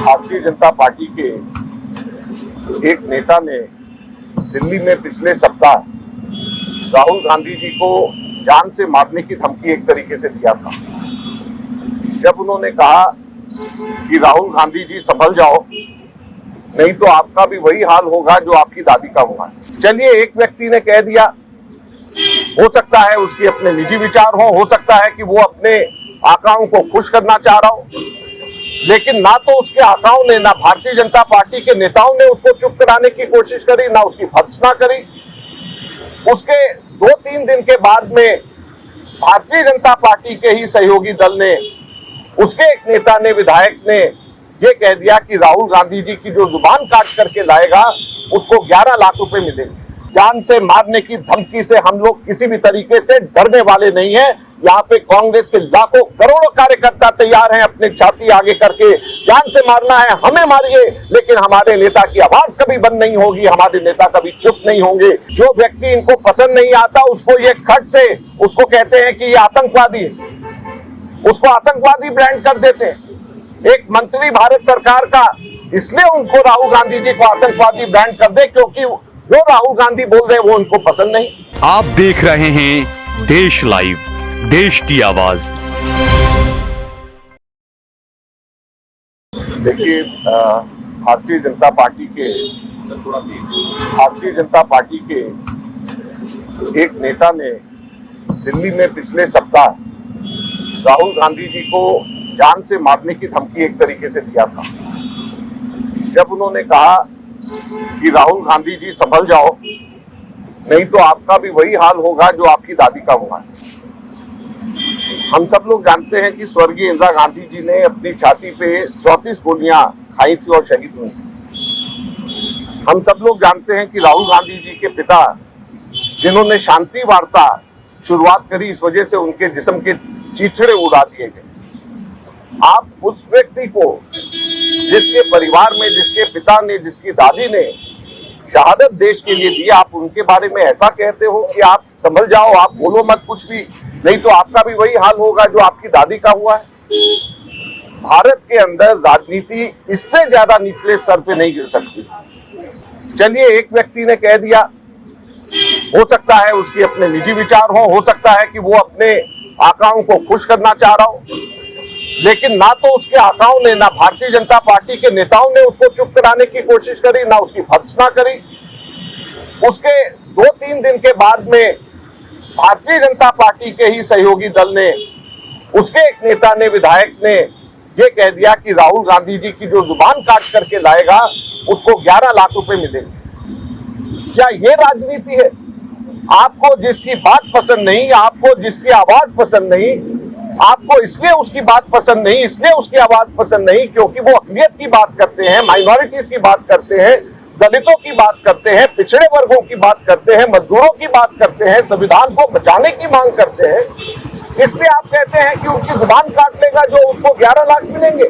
Bharatiya Janata party के एक नेता ने दिल्ली में पिछले सप्ताह राहुल गांधी जी को जान से मारने की धमकी एक तरीके से दिया था। जब उन्होंने कहा कि राहुल गांधी जी संभल जाओ, नहीं तो आपका भी वही हाल होगा जो आपकी दादी का हुआ है। चलिए, एक व्यक्ति ने कह दिया, हो सकता है उसके अपने निजी विचार हो सकता है कि वो अपने आकाओं को खुश करना चाह रहा हो, लेकिन ना तो उसके आकाओं ने, ना भारतीय जनता पार्टी के नेताओं ने उसको चुप कराने की कोशिश करी, ना उसकी भर्त्सना करी। उसके 2-3 दिन के बाद में भारतीय जनता पार्टी के ही सहयोगी दल ने, उसके एक नेता ने, विधायक ने ये कह दिया कि राहुल गांधी जी की जो जुबान काट करके लाएगा उसको 11 लाख रुपए मिलेंगे। जान से मारने की धमकी से हम लोग किसी भी तरीके से डरने वाले नहीं हैं। यहाँ पे कांग्रेस के लाखों करोड़ों कार्यकर्ता तैयार हैं अपनी छाती आगे करके, जान से मारना है हमें मारिए, लेकिन हमारे नेता की आवाज कभी बंद नहीं होगी, हमारे नेता कभी चुप नहीं होंगे। जो व्यक्ति इनको पसंद नहीं आता उसको ये खट से उसको कहते हैं कि ये आतंकवादी है, उसको आतंकवादी ब्रांड कर देते हैं। एक मंत्री भारत सरकार का इसलिए उनको राहुल गांधी जी को आतंकवादी ब्रांड कर दे क्योंकि जो राहुल गांधी बोल रहे हैं वो उनको पसंद नहीं। आप देख रहे हैं देश लाइव, देश की आवाज। देखिए, भारतीय जनता पार्टी के एक नेता ने दिल्ली में पिछले सप्ताह राहुल गांधी जी को जान से मारने की धमकी एक तरीके से दिया था। जब उन्होंने कहा कि राहुल गांधी जी संभल जाओ, नहीं तो आपका भी वही हाल होगा जो आपकी दादी का हुआ है। हम सब लोग जानते हैं कि स्वर्गीय इंदिरा गांधी जी ने अपनी छाती पे 34 गोलियां खाई थी और शहीद हुई थी। हम सब लोग जानते हैं कि राहुल गांधी जी के पिता, जिन्होंने शांति वार्ता शुरुआत करी, इस वजह से उनके जिस्म के चीथड़े उड़ा दिए गए। आप उस व्यक्ति को, जिसके परिवार में, जिसके पिता ने, जिसकी दादी ने शहादत देश के लिए दी, आप उनके बारे में ऐसा कहते हो कि आप संभल जाओ, आप बोलो मत कुछ भी, नहीं तो आपका भी वही हाल होगा जो आपकी दादी का हुआ है। भारत के अंदर राजनीति इससे ज्यादा निचले स्तर पे नहीं गिर सकती। चलिए, एक व्यक्ति ने कह दिया, हो सकता है उसके अपने निजी विचार हो सकता है कि वो अपने आकाओं को खुश करना चाह रहा हो, लेकिन ना तो उसके आकाओं ने, ना भारतीय जनता पार्टी के नेताओं ने उसको चुप कराने की कोशिश करी, ना उसकी भर्त्सना करी। उसके 2-3 दिन के बाद में भारतीय जनता पार्टी के ही सहयोगी दल ने, उसके एक नेता ने, विधायक ने ये कह दिया कि राहुल गांधी जी की जो जुबान काट करके लाएगा उसको 11 लाख रुपए मिलेंगे। क्या ये राजनीति है? आपको जिसकी बात पसंद नहीं, आपको जिसकी आवाज पसंद नहीं, आपको इसलिए उसकी बात पसंद नहीं, इसलिए उसकी आवाज पसंद नहीं क्योंकि वो अक़लियत की बात करते हैं, माइनॉरिटीज की बात करते हैं, दलितों की बात करते हैं, पिछड़े वर्गों की बात करते हैं, मजदूरों की बात करते हैं, संविधान को बचाने की मांग करते हैं, इसलिए आप कहते हैं कि उसकी जुबान काट लेगा जो उसको 11 लाख मिलेंगे।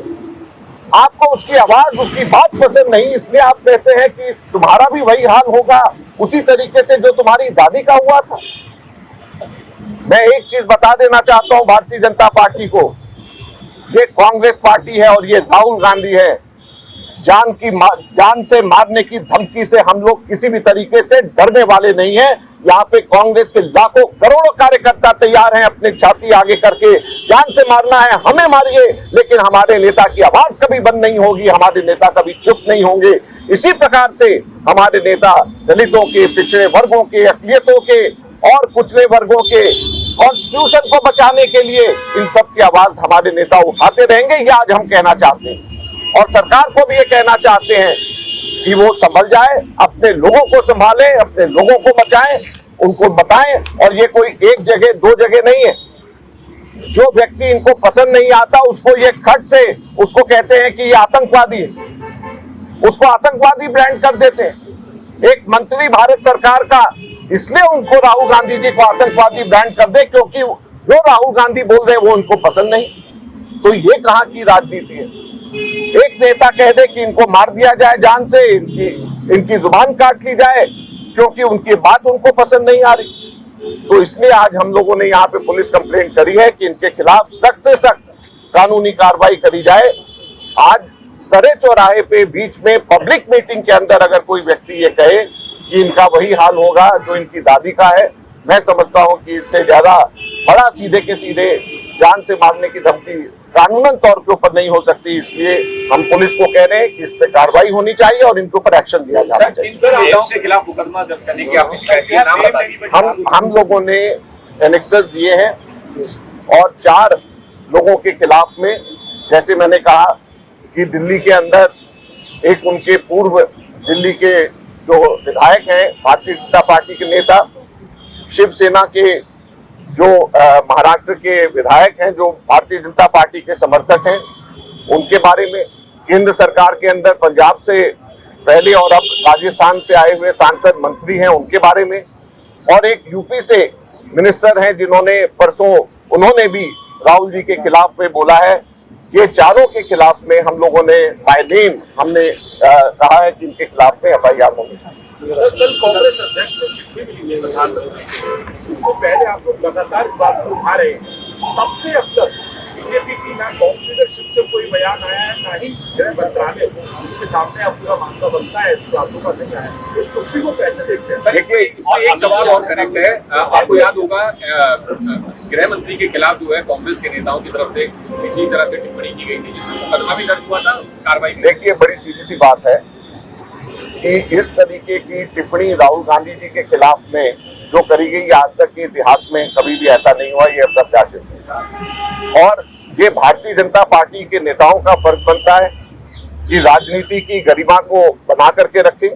आपको उसकी आवाज, उसकी बात पसंद नहीं, इसलिए आप कहते हैं कि तुम्हारा भी वही हाल होगा उसी तरीके से जो तुम्हारी दादी का हुआ था। मैं एक चीज बता देना चाहता हूं भारतीय जनता पार्टी को, ये कांग्रेस पार्टी है और ये राहुल गांधी है। जान से मारने की धमकी से हम लोग किसी भी तरीके से डरने वाले नहीं हैं। यहाँ पे कांग्रेस के लाखों करोड़ों कार्यकर्ता तैयार हैं अपनी छाती आगे करके, जान से मारना है हमें मारिए, लेकिन हमारे नेता की आवाज कभी बंद नहीं होगी, हमारे नेता कभी चुप नहीं होंगे। इसी प्रकार से हमारे नेता दलितों के, पिछड़े वर्गों के, अक़लियतों के और कुचले वर्गों के कॉन्स्टिट्यूशन को बचाने के लिए इन सब की आवाज हमारे नेता उठाते रहेंगे। ये आज हम कहना चाहते हैं और सरकार को भी ये कहना चाहते हैं कि वो संभल जाए, अपने लोगों को संभाले, अपने लोगों को बचाएं, उनको बताएं। और ये कोई एक जगह, 2 जगह नहीं है। जो व्यक्ति इनको पसंद नहीं आता उसको ये खट से उसको कहते हैं कि ये आतंकवादी है, उसको आतंकवादी ब्रांड कर देते हैं। एक मंत्री भारत सरकार का इसलिए उनको राहुल गांधी जी को आतंकवादी ब्रांड कर दे क्योंकि जो राहुल गांधी बोल रहे हैं वो उनको पसंद नहीं। तो ये कहाँ की राजनीति है? एक नेता कह दे कि इनको मार दिया जाए जान से, इनकी जुबान काट ली जाए क्योंकि उनकी बात उनको पसंद नहीं आ रही। तो इसलिए आज हम लोगों ने यहाँ पे पुलिस कंप्लेंट करी है कि इनके खिलाफ सख्त से सख्त कानूनी कार्रवाई करी जाए। आज सरे चौराहे पे बीच में पब्लिक मीटिंग के अंदर अगर कोई व्यक्ति ये कहे कि इनका वही हाल होगा जो इनकी दादी का है, मैं समझता हूं कि इससे ज्यादा बड़ा सीधे के सीधे जान से मारने की धमकी कानूनन तौर के ऊपर नहीं हो सकती। इसलिए हम पुलिस को कह रहे हैं कि इस पे कार्रवाई होनी चाहिए और इनके ऊपर एक्शन लिया जाना चाहिए। के खिलाफ मुकदमा दर्ज करने की आपकी शिकायत है, नाम बता दीजिए। हम लोगों ने एनेक्सेस दिए हैं और 4 लोगों के खिलाफ में, जैसे मैंने कहा कि दिल्ली के अंदर एक उनके पूर्व दिल्ली के जो विधायक हैं, भारतीय जनता पार्टी के नेता, शिवसेना के जो महाराष्ट्र के विधायक हैं जो भारतीय जनता पार्टी के समर्थक हैं, उनके बारे में, केंद्र सरकार के अंदर पंजाब से पहले और अब राजस्थान से आए हुए सांसद मंत्री हैं उनके बारे में, और एक यूपी से मिनिस्टर हैं जिन्होंने परसों उन्होंने भी राहुल जी के खिलाफ में बोला है। ये चारों के खिलाफ में हम लोगों ने बाय नेम हमने कहा है कि इनके खिलाफ में FIR होनी चाहिए। कल कांग्रेस अध्यक्ष ने चिट्ठी भी ली है प्रधानमंत्री, इससे पहले आप लोग लगातार इस बात को उठा रहे हैं। तब से अब तक बीजेपी की ना टॉप लीडरशिप से कोई बयान आया है, ना ही गृह मंत्रालय इसके सामने अब पूरा मामला बनता है, इस बातों का नहीं आया। इस चुप्पी को कैसे देखते हैं? देखिए, इसमें एक सवाल और कनेक्ट है। आपको याद होगा गृह मंत्री के खिलाफ जो है कांग्रेस के नेताओं की तरफ से इसी तरह से टिप्पणी की गई थी, जिसमें मुकदमा भी दर्ज हुआ था, कार्रवाई। देखिए, बड़ी सीधी सी बात है कि इस तरीके की टिप्पणी राहुल गांधी जी के खिलाफ में जो करी गई, आज तक के इतिहास में कभी भी ऐसा नहीं हुआ। ये अप्रत्याशित है और ये भारतीय जनता पार्टी के नेताओं का फर्ज बनता है कि राजनीति की गरिमा को बना करके रखें।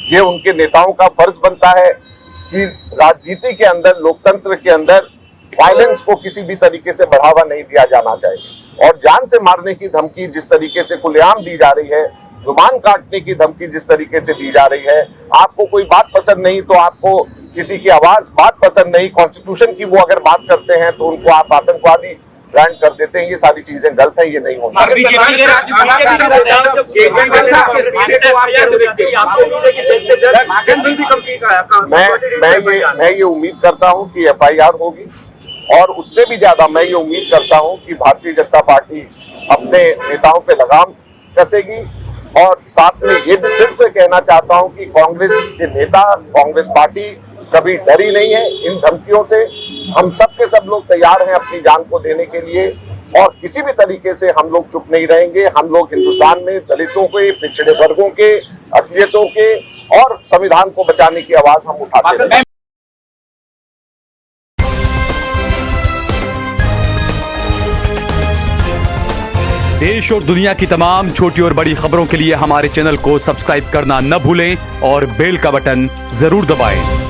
ये उनके नेताओं का फर्ज बनता है कि राजनीति के अंदर, लोकतंत्र के अंदर वायलेंस को किसी भी तरीके से बढ़ावा नहीं दिया जाना चाहिए। और जान से मारने की धमकी जिस तरीके से खुलेआम दी जा रही है, जुबान काटने की धमकी जिस तरीके से दी जा रही है, आपको कोई बात पसंद नहीं तो आपको किसी की बात पसंद नहीं, कॉन्स्टिट्यूशन की वो अगर बात करते हैं तो उनको आप आतंकवादी ब्रांड कर देते हैं। ये सारी चीजें गलत है, ये नहीं होना। मैं ये उम्मीद करता हूं कि FIR होगी और उससे भी ज्यादा मैं ये उम्मीद करता हूं कि भारतीय जनता पार्टी अपने नेताओं पे लगाम कसेगी। और साथ में ये भी फिर से कहना चाहता हूं कि कांग्रेस के नेता, कांग्रेस पार्टी कभी डरी नहीं है इन धमकियों से। हम सब के सब लोग तैयार हैं अपनी जान को देने के लिए और किसी भी तरीके से हम लोग चुप नहीं रहेंगे। हम लोग हिंदुस्तान में दलितों के, पिछड़े वर्गों के, अक़लियतों के और संविधान को बचाने की आवाज हम उठाते हैं। देश और दुनिया की तमाम छोटी और बड़ी खबरों के लिए हमारे चैनल को सब्सक्राइब करना न भूलें और बेल का बटन जरूर दबाएं।